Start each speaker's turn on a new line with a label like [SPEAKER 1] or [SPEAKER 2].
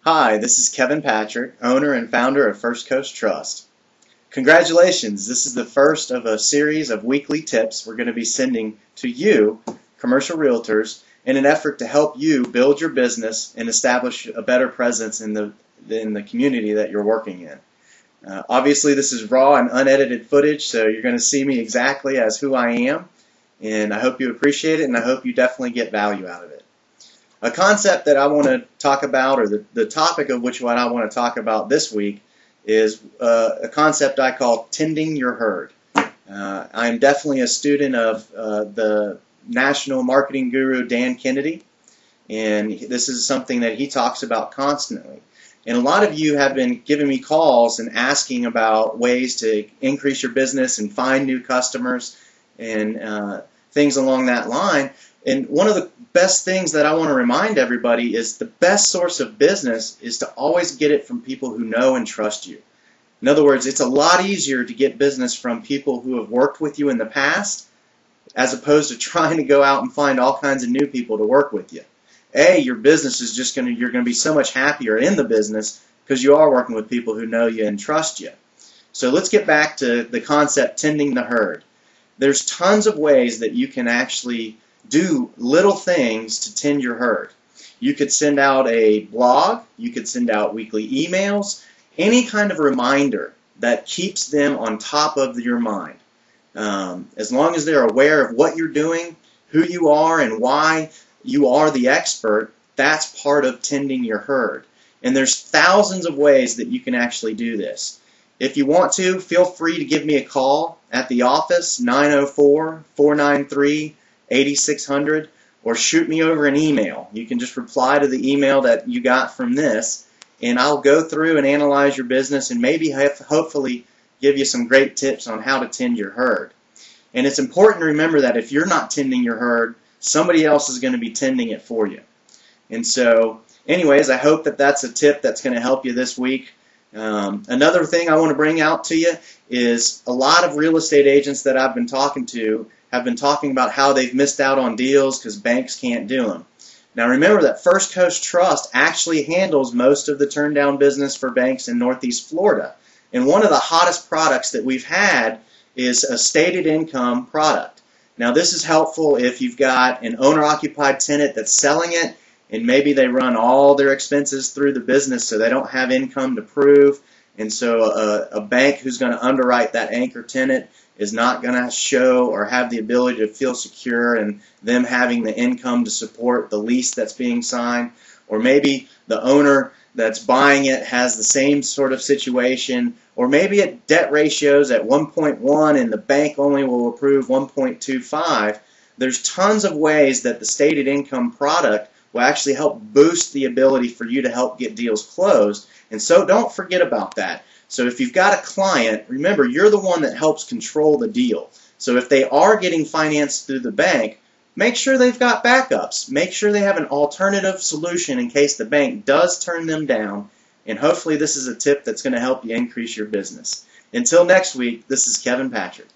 [SPEAKER 1] Hi, this is Kevin Patrick, owner and founder of First Coast Trust. Congratulations! This is the first of a series of weekly tips we're going to be sending to you, commercial realtors, in an effort to help you build your business and establish a better presence in the community that you're working in. Obviously, this is raw and unedited footage, so you're going to see me exactly as who I am, and I hope you appreciate it, and I hope you definitely get value out of it. A concept that I want to talk about, or the topic of which what I want to talk about this week, is a concept I call tending your herd. I'm definitely a student of the national marketing guru Dan Kennedy, and this is something that he talks about constantly. And a lot of you have been giving me calls and asking about ways to increase your business and find new customers and things along that line. And one of the best things that I want to remind everybody is the best source of business is to always get it from people who know and trust you. In other words, it's a lot easier to get business from people who have worked with you in the past as opposed to trying to go out and find all kinds of new people to work with you. Your business is just you're going to be so much happier in the business because you are working with people who know you and trust you. So let's get back to the concept tending the herd. There's tons of ways that you can actually do little things to tend your herd. You could send out a blog, you could send out weekly emails, any kind of reminder that keeps them on top of your mind. As long as they're aware of what you're doing, who you are, and why you are the expert, that's part of tending your herd. And there's thousands of ways that you can actually do this. If you want to, feel free to give me a call at the office, 904-493-8600, or shoot me over an email. You can just reply to the email that you got from this, and I'll go through and analyze your business and maybe hopefully give you some great tips on how to tend your herd. And it's important to remember that if you're not tending your herd, somebody else is going to be tending it for you. And so, anyways, I hope that that's a tip that's going to help you this week. Another thing I want to bring out to you is a lot of real estate agents that I've been talking to have been talking about how they've missed out on deals because banks can't do them. Now remember that First Coast Trust actually handles most of the turn down business for banks in Northeast Florida. And one of the hottest products that we've had is a stated income product. Now this is helpful if you've got an owner-occupied tenant that's selling it, and maybe they run all their expenses through the business so they don't have income to prove, and so a bank who's going to underwrite that anchor tenant is not going to show or have the ability to feel secure in them having the income to support the lease that's being signed. Or maybe the owner that's buying it has the same sort of situation, or maybe at debt ratios at 1.1 and the bank only will approve 1.25. There's tons of ways that the stated income product will actually help boost the ability for you to help get deals closed. And so don't forget about that. So if you've got a client, remember you're the one that helps control the deal. So if they are getting financed through the bank, make sure they've got backups. Make sure they have an alternative solution in case the bank does turn them down. And hopefully this is a tip that's going to help you increase your business. Until next week, this is Kevin Patrick.